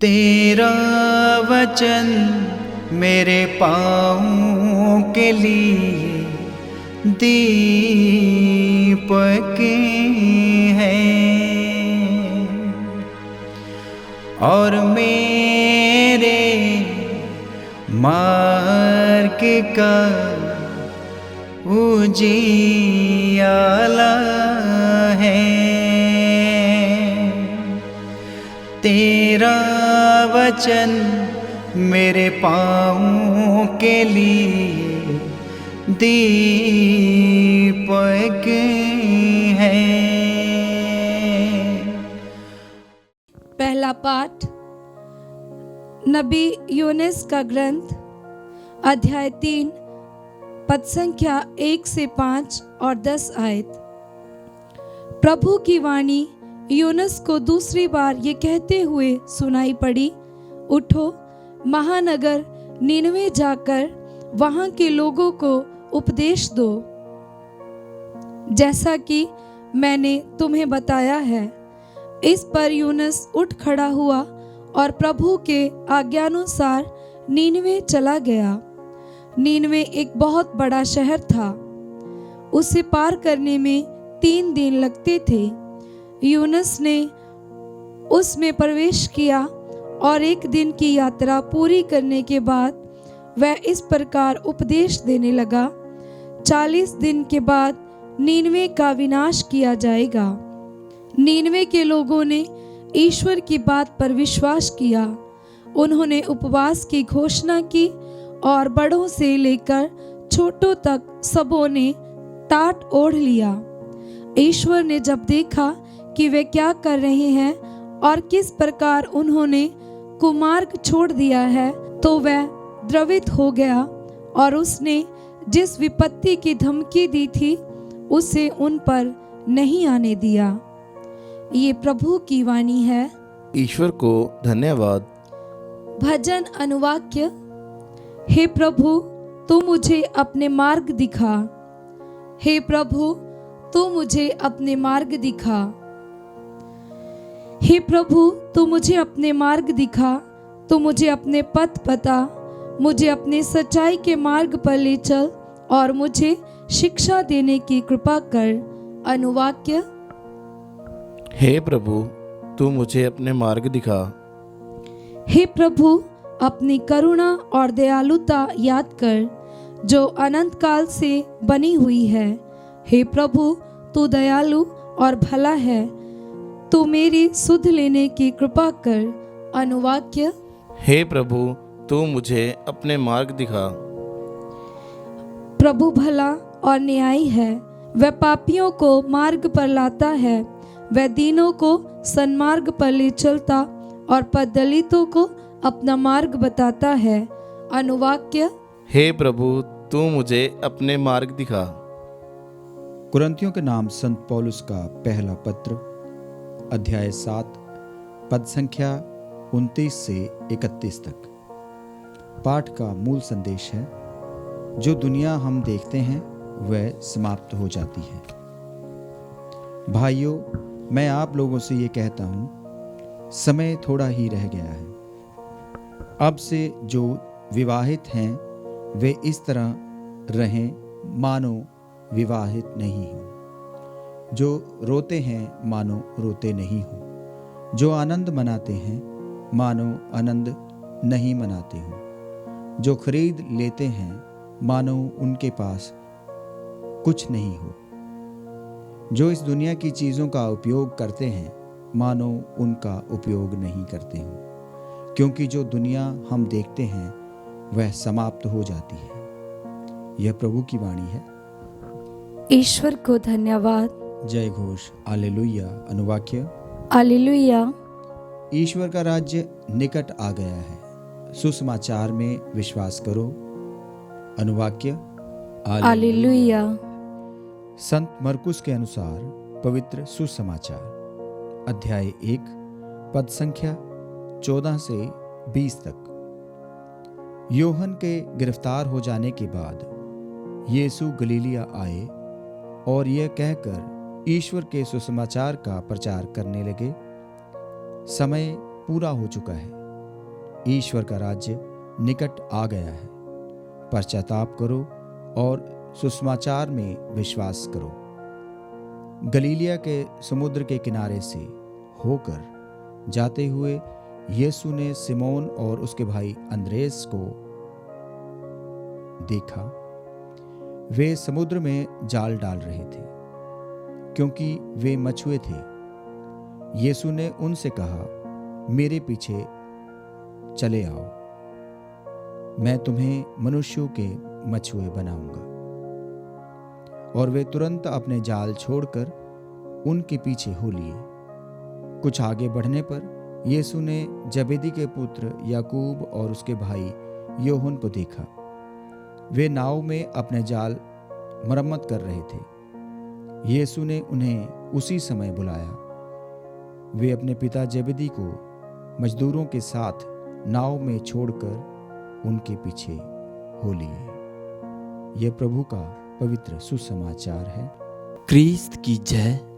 तेरा वचन मेरे पाँवों के लिए दीपक है और मेरे मार्ग का उजियाला है। तेरा वचन मेरे पाँवों के लिए दीपक है। पहला पाठ नबी यूनुस का ग्रंथ अध्याय 3 पद संख्या 1 से 5 और 10 आयत। प्रभु की वाणी यूनुस को दूसरी बार ये कहते हुए सुनाई पड़ी, उठो, महानगर नीनवे जाकर वहां के लोगों को उपदेश दो, जैसा कि मैंने तुम्हें बताया है। इस पर यूनुस उठ खड़ा हुआ और प्रभु के आज्ञानुसार नीनवे चला गया। नीनवे एक बहुत बड़ा शहर था, उसे पार करने में 3 दिन लगते थे। यूनुस ने उसमें प्रवेश किया और 1 दिन की यात्रा पूरी करने के बाद वह इस प्रकार उपदेश देने लगा, 40 दिन के बाद नीनवे का विनाश किया जाएगा। नीनवे के लोगों ने ईश्वर की बात पर विश्वास किया। उन्होंने उपवास की घोषणा की और बड़ों से लेकर छोटों तक सबों ने टाट ओढ़ लिया। ईश्वर ने जब देखा कि वे क्या कर रहे हैं और किस प्रकार उन्होंने कुमार्ग छोड़ दिया है, तो वह द्रवित हो गया और उसने जिस विपत्ति की धमकी दी थी उसे उन पर नहीं आने दिया। ये प्रभु की वाणी है। ईश्वर को धन्यवाद। भजन अनुवाक्य। हे प्रभु, तू मुझे अपने मार्ग दिखा। हे प्रभु, तू मुझे अपने मार्ग दिखा। हे प्रभु, तू मुझे अपने मार्ग दिखा। तू मुझे अपने पथ बता, मुझे अपने सच्चाई के मार्ग पर ले चल और मुझे शिक्षा देने की कृपा कर। अनुवाक्य। हे प्रभु, तू मुझे अपने मार्ग दिखा। हे प्रभु, अपनी करुणा और दयालुता याद कर जो अनंत काल से बनी हुई है। हे प्रभु, तू दयालु और भला है, तू मेरी सुध लेने की कृपा कर। अनुवाक्य। हे प्रभु, तू मुझे अपने मार्ग दिखा। प्रभु भला और न्यायी है, वह पापियों को मार्ग पर लाता है, वह दीनों को सन्मार्ग पर ले चलता और दलितों को अपना मार्ग बताता है। अनुवाक्य। हे प्रभु, तू मुझे अपने मार्ग दिखा। कुरिन्थियों के नाम संत पौलुस का पहला पत्र अध्याय 7 पद संख्या 29 से 31 तक। पाठ का मूल संदेश है, जो दुनिया हम देखते हैं वह समाप्त हो जाती है। भाइयों, मैं आप लोगों से ये कहता हूँ, समय थोड़ा ही रह गया है। अब से जो विवाहित हैं वे इस तरह रहें मानो विवाहित नहीं हो, जो रोते हैं मानो रोते नहीं हो, जो आनंद मनाते हैं मानो आनंद नहीं मनाते हो, जो खरीद लेते हैं मानो उनके पास कुछ नहीं हो, जो इस दुनिया की चीज़ों का उपयोग करते हैं मानो उनका उपयोग नहीं करते हो, क्योंकि जो दुनिया हम देखते हैं वह समाप्त हो जाती है। यह प्रभु की वाणी है। ईश्वर को धन्यवाद। जय घोष। हालेलुया। अनुवाक्य। हालेलुया। ईश्वर का राज्य निकट आ गया है, सुसमाचार में विश्वास करो। अनुवाक्य। हालेलुया। संत मरकुस के अनुसार पवित्र सुसमाचार अध्याय 1 पद संख्या 14 से 20 तक। यूहन्ना के गिरफ्तार हो जाने के बाद यीशु गलीलिया आए और यह कहकर ईश्वर के सुसमाचार का प्रचार करने लगे, समय पूरा हो चुका है ईश्वर का राज्य निकट आ गया है। पश्चाताप करो और सुसमाचार में विश्वास करो। गलीलिया के समुद्र के किनारे से होकर जाते हुए यीशु ने सिमोन और उसके भाई अंद्रेस को देखा। वे समुद्र में जाल डाल रहे थे क्योंकि वे मछुए थे। यीशु ने उनसे कहा, मेरे पीछे चले आओ, मैं तुम्हें मनुष्यों के मछुए बनाऊंगा। और वे तुरंत अपने जाल छोड़कर उनके पीछे हो लिए। कुछ आगे बढ़ने पर यीशु ने जबेदी के पुत्र याकूब और उसके भाई योहन को देखा। वे नाव में अपने जाल मरम्मत कर रहे थे। यीशु ने उन्हें उसी समय बुलाया। वे अपने पिता जबेदी को मजदूरों के साथ नाव में छोड़कर उनके पीछे हो लिए। यह प्रभु का पवित्र सुसमाचार है। क्रिस्त की जय।